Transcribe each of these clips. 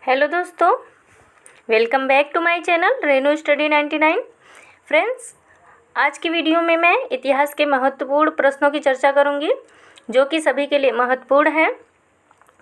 Hello दोस्तों, welcome back to my channel Renu study 99। Friends, आज की वीडियो में मैं इतिहास के महत्वपूर्ण प्रश्नों की चर्चा करूंगी जो कि सभी के लिए महत्वपूर्ण हैं।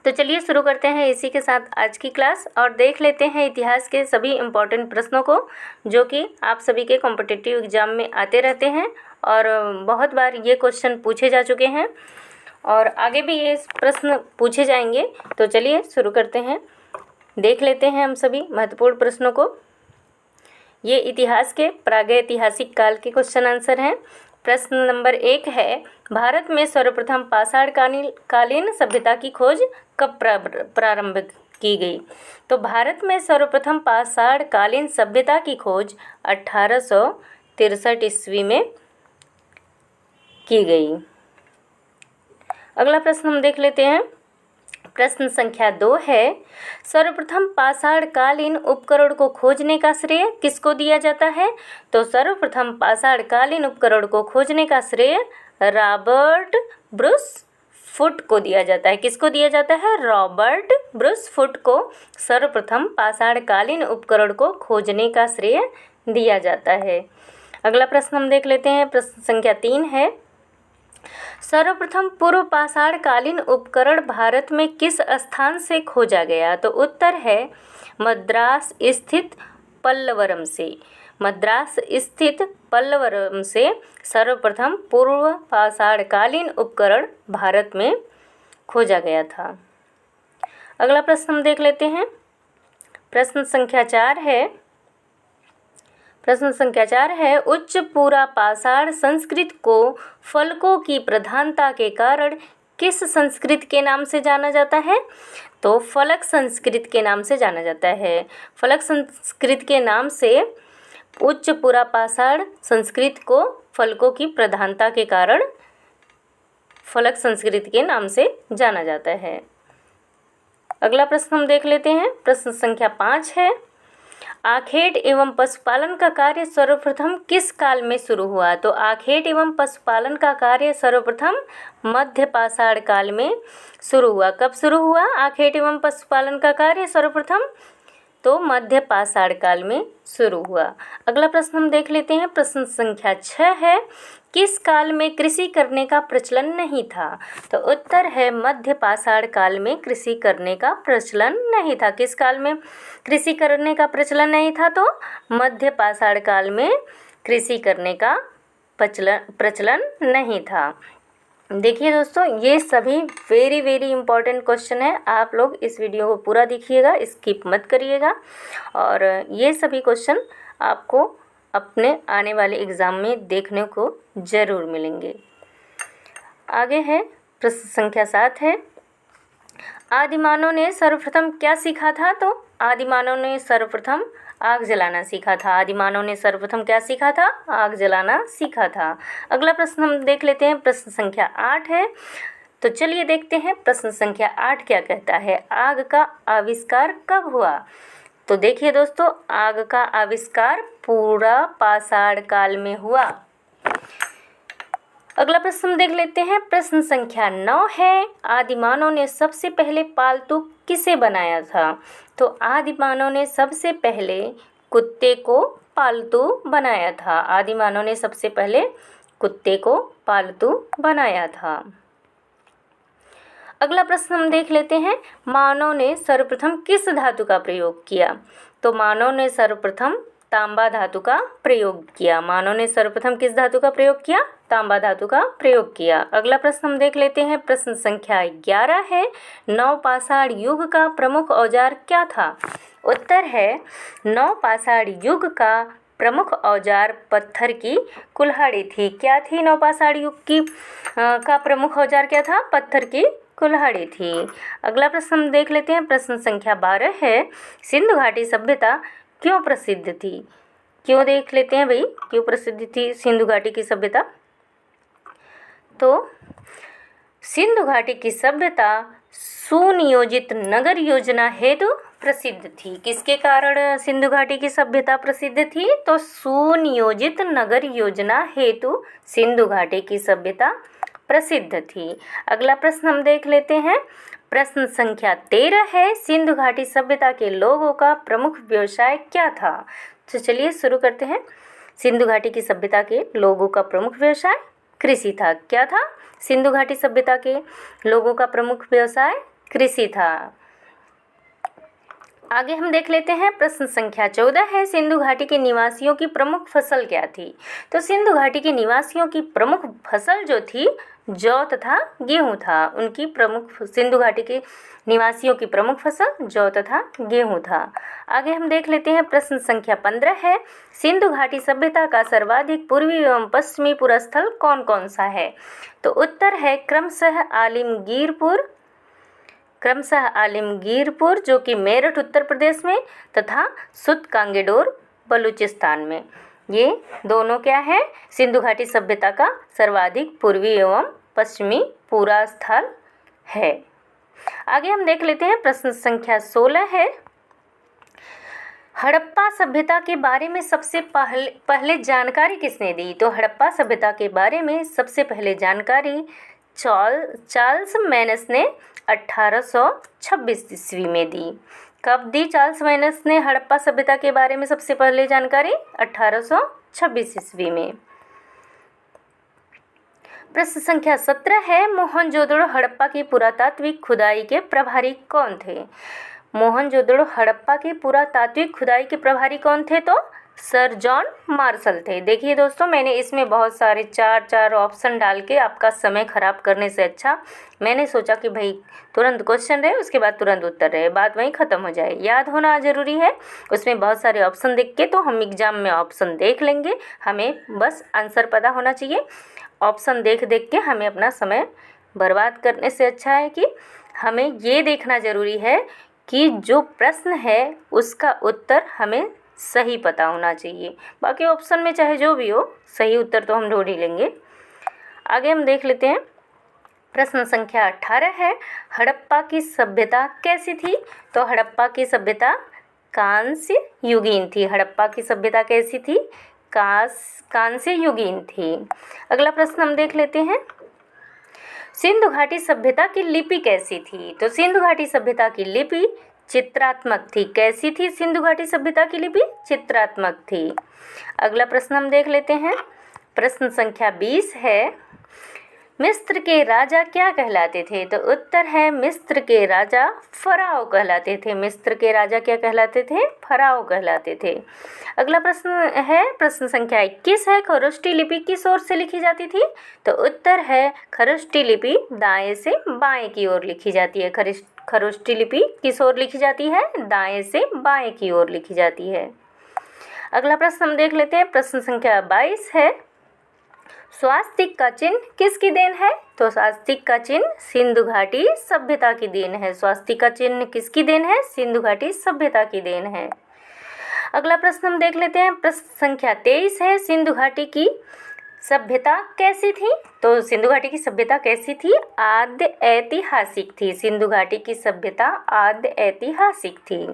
तो चलिए शुरू करते हैं इसी के साथ आज की क्लास और देख लेते हैं इतिहास के सभी इम्पोर्टेंट प्रश्नों को जो कि आप सभी के कॉम्पिटिटिव एग्ज़ाम में आते रहते हैं और बहुत बार ये क्वेश्चन पूछे जा चुके हैं और आगे भी ये प्रश्न पूछे जाएंगे। तो चलिए शुरू करते हैं, देख लेते हैं हम सभी महत्वपूर्ण प्रश्नों को। ये इतिहास के प्रागैतिहासिक काल के क्वेश्चन आंसर हैं। प्रश्न नंबर 1 है, भारत में सर्वप्रथम पाषाण कालीन सभ्यता की खोज कब प्रारंभ की गई? तो भारत में सर्वप्रथम पाषाण कालीन सभ्यता की खोज 1863 ईस्वी में की गई। अगला प्रश्न हम देख लेते हैं। प्रश्न संख्या 2 है, सर्वप्रथम पाषाण कालीन उपकरण को खोजने का श्रेय किसको दिया जाता है? तो सर्वप्रथम पाषाण कालीन उपकरण को खोजने का श्रेय रॉबर्ट ब्रूस फुट को दिया जाता है। किसको दिया जाता है? रॉबर्ट ब्रूस फुट को सर्वप्रथम पाषाण कालीन उपकरण को खोजने का श्रेय दिया जाता है। अगला प्रश्न हम देख लेते हैं। प्रश्न संख्या 3 है, सर्वप्रथम पूर्व पाषाण कालीन उपकरण भारत में किस स्थान से खोजा गया? तो उत्तर है मद्रास स्थित पल्लवरम से। मद्रास स्थित पल्लवरम से सर्वप्रथम पूर्व पाषाण कालीन उपकरण भारत में खोजा गया था। अगला प्रश्न हम देख लेते हैं। प्रश्न संख्या 4 है। प्रश्न संख्या 4 है, उच्च पूरा पाषाण संस्कृत को फलकों की प्रधानता के कारण किस संस्कृत के नाम से जाना जाता है? तो फलक संस्कृत के नाम से जाना जाता है। फलक संस्कृत के नाम से उच्च पूरा पाषाण संस्कृत को फलकों की प्रधानता के कारण फलक संस्कृत के नाम से जाना जाता है। अगला प्रश्न हम देख लेते हैं। प्रश्न संख्या 5 है, आखेट एवं पशुपालन का कार्य सर्वप्रथम किस काल में शुरू हुआ? तो आखेट एवं पशुपालन का कार्य सर्वप्रथम मध्य पाषाण काल में शुरू हुआ। कब शुरू हुआ आखेट एवं पशुपालन का कार्य सर्वप्रथम? तो मध्य पाषाण काल में शुरू हुआ। अगला प्रश्न हम देख लेते हैं। प्रश्न संख्या 6 है, किस काल में कृषि करने का प्रचलन नहीं था? तो उत्तर है मध्य पाषाण काल में कृषि करने का प्रचलन नहीं था। किस काल में कृषि करने का प्रचलन नहीं था? तो मध्य पाषाण काल में कृषि करने का प्रचलन नहीं था। देखिए दोस्तों, ये सभी वेरी इंपॉर्टेंट क्वेश्चन है। आप लोग इस वीडियो को पूरा देखिएगा, स्किप मत करिएगा और ये सभी क्वेश्चन आपको अपने आने वाले एग्ज़ाम में देखने को ज़रूर मिलेंगे। आगे है प्रश्न संख्या 7 है, आदिमानव ने सर्वप्रथम क्या सीखा था? तो आदिमानव ने सर्वप्रथम आग जलाना सीखा था। आदिमानव ने सर्वप्रथम क्या सीखा था? आग जलाना सीखा था। अगला प्रश्न हम देख लेते हैं। प्रश्न संख्या 8 है। तो चलिए देखते हैं प्रश्न संख्या 8 क्या कहता है। आग का आविष्कार कब हुआ? तो देखिए दोस्तों, आग का आविष्कार पूरा पाषाण काल में हुआ। अगला प्रश्न हम देख लेते हैं। प्रश्न संख्या 9 है, आदिमानव ने सबसे पहले पालतू किसे बनाया था? तो आदिमानव ने सबसे पहले कुत्ते को पालतू बनाया था। आदिमानव ने सबसे पहले कुत्ते को पालतू बनाया था। अगला प्रश्न हम देख लेते हैं, मानव ने सर्वप्रथम किस धातु का प्रयोग किया? तो मानव ने सर्वप्रथम तांबा धातु का प्रयोग किया। मानव ने सर्वप्रथम किस धातु का प्रयोग किया? तांबा धातु का प्रयोग किया। अगला प्रश्न हम देख लेते हैं। प्रश्न संख्या 11 है, नवपाषाण युग का प्रमुख औजार क्या था? उत्तर है नवपाषाण युग का प्रमुख औजार पत्थर की कुल्हाड़ी थी। क्या थी नवपाषाण युग की का प्रमुख औजार क्या था? पत्थर की कुल्हाड़ी थी। अगला प्रश्न हम देख लेते हैं। प्रश्न संख्या 12 है, सिंधु घाटी सभ्यता क्यों प्रसिद्ध थी? क्यों देख लेते हैं भाई, क्यों प्रसिद्ध थी सिंधु घाटी की सभ्यता? तो सिंधु घाटी की सभ्यता सुनियोजित नगर योजना हेतु प्रसिद्ध थी। किसके कारण सिंधु घाटी की सभ्यता प्रसिद्ध थी? तो सुनियोजित नगर योजना हेतु सिंधु घाटी की सभ्यता प्रसिद्ध थी। अगला प्रश्न हम देख लेते हैं। प्रश्न संख्या 13 है, सिंधु घाटी सभ्यता के लोगों का प्रमुख व्यवसाय क्या था? तो चलिए शुरू करते हैं। सिंधु घाटी की सभ्यता के लोगों का प्रमुख व्यवसाय कृषि था। क्या था? सिंधु घाटी सभ्यता के लोगों का प्रमुख व्यवसाय कृषि था। आगे हम देख लेते हैं। प्रश्न संख्या 14 है, सिंधु घाटी के निवासियों की प्रमुख फसल क्या थी? तो सिंधु घाटी के निवासियों की प्रमुख फसल जो थी जौ तथा गेहूं था। उनकी प्रमुख सिंधु घाटी के निवासियों की प्रमुख फसल जौ तथा गेहूं था। आगे हम देख लेते हैं। प्रश्न संख्या 15 है, सिंधु घाटी सभ्यता का सर्वाधिक पूर्वी एवं पश्चिमी पुरस्थल कौन कौन सा है? तो उत्तर है क्रमशः आलिमगीरपुर जो कि मेरठ उत्तर प्रदेश में तथा सुत कांगेडोर बलूचिस्तान में। ये दोनों क्या है? सिंधु घाटी सभ्यता का सर्वाधिक पूर्वी एवं पश्चिमी पूरा स्थल है। आगे हम देख लेते हैं। प्रश्न संख्या 16 है, हड़प्पा सभ्यता के बारे में सबसे पहले जानकारी किसने दी? तो हड़प्पा सभ्यता के बारे में सबसे पहले जानकारी चार्ल्स मैनस ने 1826 ईस्वी में दी। कब दी चार्ल्स मैनस ने हड़प्पा सभ्यता के बारे में सबसे पहले जानकारी? 1826 ईस्वी में। प्रश्न संख्या 17 है, मोहनजोदड़ो हड़प्पा की पुरातात्विक खुदाई के प्रभारी कौन थे? मोहनजोदड़ो हड़प्पा की पुरातात्विक खुदाई के प्रभारी कौन थे? तो सर जॉन मार्शल थे। देखिए दोस्तों, मैंने इसमें बहुत सारे चार ऑप्शन डाल के आपका समय खराब करने से अच्छा मैंने सोचा कि भाई तुरंत क्वेश्चन रहे, उसके बाद तुरंत उत्तर रहे, बात वहीं ख़त्म हो जाए। याद होना ज़रूरी है। उसमें बहुत सारे ऑप्शन देख के तो हम एग्ज़ाम में ऑप्शन देख लेंगे, हमें बस आंसर पता होना चाहिए। ऑप्शन देख के हमें अपना समय बर्बाद करने से अच्छा है कि हमें ये देखना ज़रूरी है कि जो प्रश्न है उसका उत्तर हमें सही पता होना चाहिए। बाकी ऑप्शन में चाहे जो भी हो, सही उत्तर तो हम ढूंढ ही लेंगे। आगे हम देख लेते हैं। प्रश्न संख्या 18 है, हड़प्पा की सभ्यता कैसी थी? तो हड़प्पा की सभ्यता कांस्य युगीन थी। हड़प्पा की सभ्यता कैसी थी? कांस्य युगीन थी। अगला प्रश्न हम देख लेते हैं। सिंधु घाटी सभ्यता की लिपि कैसी थी? तो सिंधु घाटी सभ्यता की लिपि चित्रात्मक थी। कैसी थी सिंधु घाटी सभ्यता की लिपि? चित्रात्मक थी। अगला प्रश्न हम देख लेते हैं। प्रश्न संख्या 20 है, मिस्र के राजा क्या कहलाते थे? तो उत्तर है मिस्र के राजा फराओ कहलाते थे। मिस्र के राजा क्या कहलाते थे? फराओ कहलाते थे। अगला प्रश्न है, प्रश्न संख्या 21 है, खरोष्टी लिपि किस ओर से लिखी जाती थी? तो उत्तर है खरोष्टी लिपि दाएं से बाएं की ओर लिखी जाती है। खरोष्टी लिपि किस ओर लिखी जाती है? दाएं से बाएं की ओर लिखी जाती है। अगला प्रश्न हम देख लेते हैं। प्रश्न संख्या 22 है, स्वास्तिक का चिन्ह किसकी देन है? तो स्वास्तिक का चिन्ह सिंधु घाटी सभ्यता की देन है। स्वास्तिक का चिन्ह किसकी देन है? सिंधु घाटी सभ्यता की देन है। अगला प्रश्न हम देख लेते हैं। प्रश्न संख्या 23 है, सिंधु घाटी की सभ्यता कैसी थी? तो सिंधु घाटी की सभ्यता कैसी थी? आद्य ऐतिहासिक थी। सिंधु घाटी की सभ्यता आद्य ऐतिहासिक थी।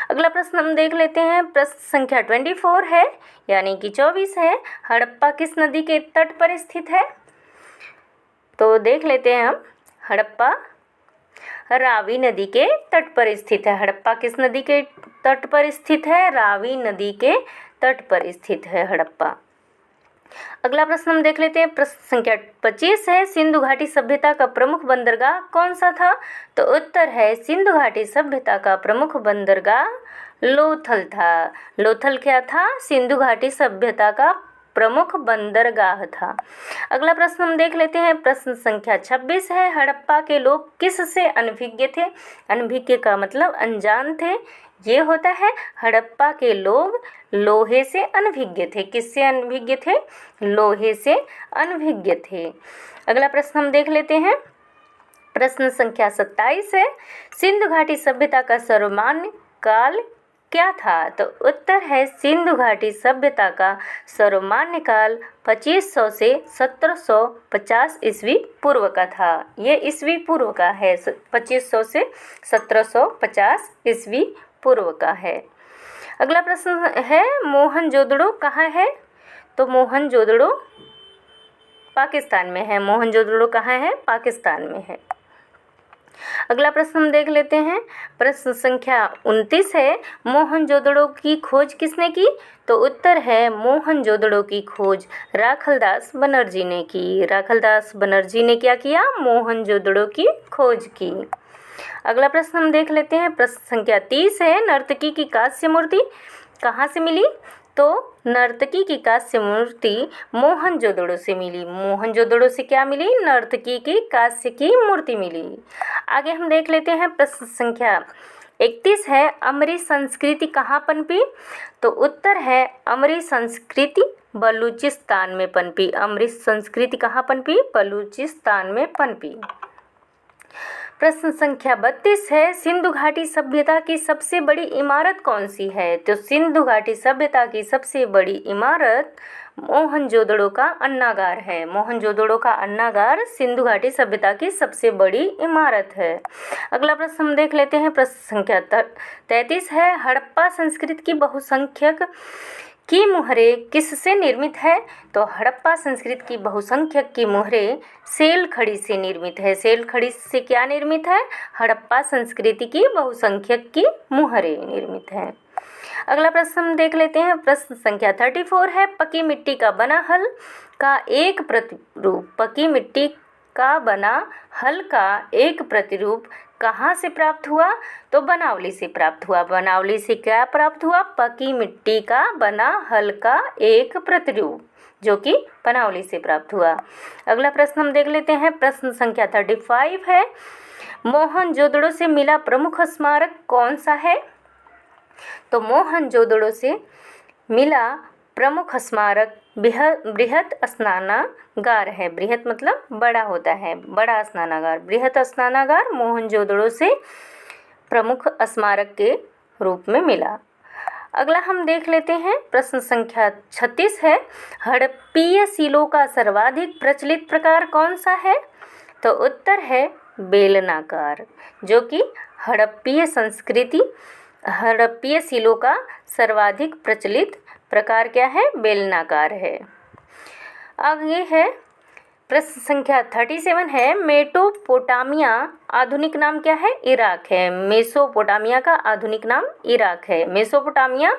अगला प्रश्न हम देख लेते हैं। प्रश्न संख्या 24 है, यानी कि 24 है, हड़प्पा किस नदी के तट पर स्थित है? तो देख लेते हैं हम। हड़प्पा रावी नदी के तट पर स्थित है। हड़प्पा किस नदी के तट पर स्थित है? रावी नदी के तट पर स्थित है हड़प्पा। अगला प्रश्न हम देख लेते हैं। प्रश्न संख्या 25 है, सिंधु घाटी सभ्यता का प्रमुख बंदरगाह कौन सा था? तो उत्तर है सिंधु घाटी सभ्यता का प्रमुख बंदरगाह लोथल था। लोथल क्या था? सिंधु घाटी सभ्यता का प्रमुख बंदरगाह था। अगला प्रश्न हम देख लेते हैं। प्रश्न संख्या 26 है, हड़प्पा के लोग किस से अनभिज्ञ थे? अनभिज्ञ का मतलब अनजान थे। ये होता है हड़प्पा के लोग लोहे से अनभिज्ञ थे। किससे अनभिज्ञ थे? लोहे से अनभिज्ञ थे। अगला प्रश्न हम देख लेते हैं। प्रश्न संख्या 27 है, सिंधु घाटी सभ्यता का सर्वमान्य काल क्या था? तो उत्तर है सिंधु घाटी सभ्यता का सर्वमान्य काल 2500 से 1750 ईस्वी पूर्व का था। ये ईस्वी पूर्व का है। 2500 से 1750 ईस्वी पूर्व का है। अगला प्रश्न है, मोहनजोदड़ो कहाँ है? तो मोहनजोदड़ो पाकिस्तान में है। मोहनजोदड़ो कहाँ है? पाकिस्तान में है। अगला प्रश्न हम देख लेते हैं। प्रश्न संख्या 29 है, मोहनजोदड़ो की खोज किसने की? तो उत्तर है मोहनजोदड़ो की खोज राखलदास बनर्जी ने की। राखलदास बनर्जी ने क्या किया? मोहनजोदड़ो की खोज की। अगला प्रश्न हम देख लेते हैं। प्रश्न संख्या 30 है, नर्तकी की कांस्य मूर्ति कहाँ से मिली? तो नर्तकी की कांस्य मूर्ति मोहनजोदड़ो से मिली। मोहनजोदड़ो से क्या मिली? नर्तकी की कांस्य की मूर्ति मिली। आगे हम देख लेते हैं। प्रश्न संख्या 31 है, अमरी संस्कृति कहाँ पनपी? तो उत्तर है अमरी संस्कृति बलूचिस्तान में पनपी। अमरी संस्कृति कहाँ पनपी? बलूचिस्तान में पनपी। प्रश्न संख्या 32 है, सिंधु घाटी सभ्यता की सबसे बड़ी इमारत कौन सी है? तो सिंधु घाटी सभ्यता की सबसे बड़ी इमारत मोहनजोदड़ो का अन्नागार है। मोहनजोदड़ो का अन्नागार सिंधु घाटी सभ्यता की सबसे बड़ी इमारत है। अगला प्रश्न हम देख लेते हैं। प्रश्न संख्या 33 है, हड़प्पा संस्कृति की बहुसंख्यक की मुहरें किससे निर्मित है? तो हड़प्पा संस्कृति की बहुसंख्यक की मुहरें सेल खड़ी से निर्मित है। सेल खड़ी से क्या निर्मित है? हड़प्पा संस्कृति की बहुसंख्यक की मुहरें निर्मित है। अगला प्रश्न हम देख लेते हैं। प्रश्न संख्या 34 है, पकी मिट्टी का बना हल का एक प्रतिरूप। पकी मिट्टी का बना हल का एक प्रतिरूप कहाँ से प्राप्त हुआ? तो बनावली से प्राप्त हुआ। बनावली से क्या प्राप्त हुआ? पकी मिट्टी का बना हल का एक प्रतिरूप, जो कि बनावली से प्राप्त हुआ। अगला प्रश्न हम देख लेते हैं। प्रश्न संख्या 35 है, मोहनजोदड़ो से मिला प्रमुख स्मारक कौन सा है? तो मोहनजोदड़ो से मिला प्रमुख स्मारक बृहत स्नानागार है। बृहत मतलब बड़ा होता है, बड़ा स्नानागार। बृहत स्नानागार मोहनजोदड़ो से प्रमुख स्मारक के रूप में मिला। अगला हम देख लेते हैं। प्रश्न संख्या 36 है, हड़प्पीय शिलों का सर्वाधिक प्रचलित प्रकार कौन सा है? तो उत्तर है बेलनाकार, जो कि हड़प्पीय शिलों का सर्वाधिक प्रचलित प्रकार क्या है? बेलनाकार है। आगे है प्रश्न संख्या 37 है, मेसोपोटामिया आधुनिक नाम क्या है? इराक है। मेसोपोटामिया का आधुनिक नाम इराक है। मेसोपोटामिया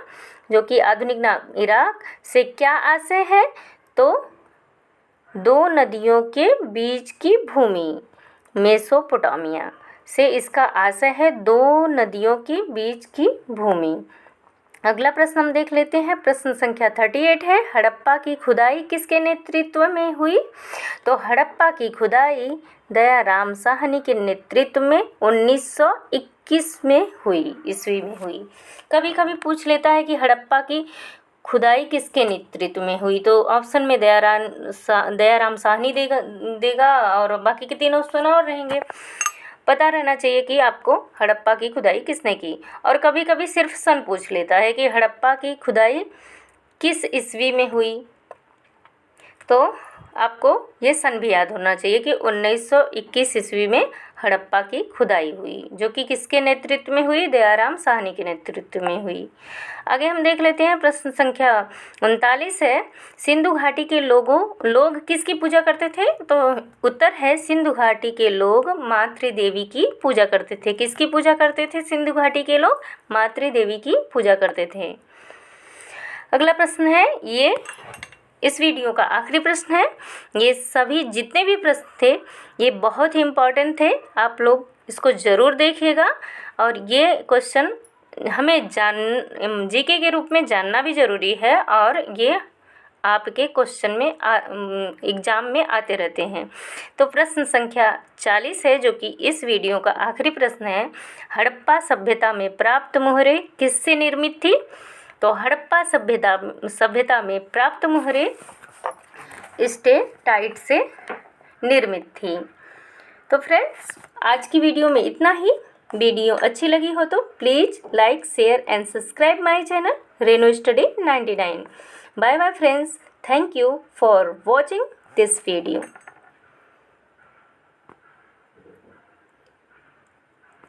जो कि आधुनिक नाम इराक से क्या आशय है? तो दो नदियों के बीच की भूमि। मेसोपोटामिया से इसका आशय है दो नदियों के बीच की भूमि। अगला प्रश्न हम देख लेते हैं। प्रश्न संख्या 38 है, हड़प्पा की खुदाई किसके नेतृत्व में हुई? तो हड़प्पा की खुदाई दयाराम साहनी के नेतृत्व में 1921 में हुई, ईस्वी में हुई। कभी कभी पूछ लेता है कि हड़प्पा की खुदाई किसके नेतृत्व में हुई? तो ऑप्शन में दयाराम साहनी देगा और बाकी के तीनों ऑप्शन और रहेंगे। पता रहना चाहिए कि आपको हड़प्पा की खुदाई किसने की। और कभी कभी सिर्फ सन पूछ लेता है कि हड़प्पा की खुदाई किस ईस्वी में हुई, तो आपको ये सन भी याद होना चाहिए कि 1921 ईस्वी में हड़प्पा की खुदाई हुई, जो कि किसके नेतृत्व में हुई? दयाराम साहनी के नेतृत्व में हुई। आगे हम देख लेते हैं। प्रश्न संख्या 39 है, सिंधु घाटी के लोग किसकी पूजा करते थे? तो उत्तर है सिंधु घाटी के लोग मातृ देवी की पूजा करते थे। किसकी पूजा करते थे? सिंधु घाटी के लोग मातृ देवी की पूजा करते थे। अगला प्रश्न है, ये इस वीडियो का आखिरी प्रश्न है। ये सभी जितने भी प्रश्न थे ये बहुत ही इम्पॉर्टेंट थे, आप लोग इसको ज़रूर देखिएगा। और ये क्वेश्चन हमें जीके के रूप में जानना भी ज़रूरी है, और ये आपके क्वेश्चन में एग्ज़ाम में आते रहते हैं। तो प्रश्न संख्या 40 है, जो कि इस वीडियो का आखिरी प्रश्न है, हड़प्पा सभ्यता में प्राप्त मुहरें किससे निर्मित थी? तो हड़प्पा सभ्यता में प्राप्त मुहरें स्टेटाइट से निर्मित थी। तो फ्रेंड्स, आज की वीडियो में इतना ही। वीडियो अच्छी लगी हो तो please like, share and subscribe my channel Renu study 99। Bye bye friends, thank you for watching this video.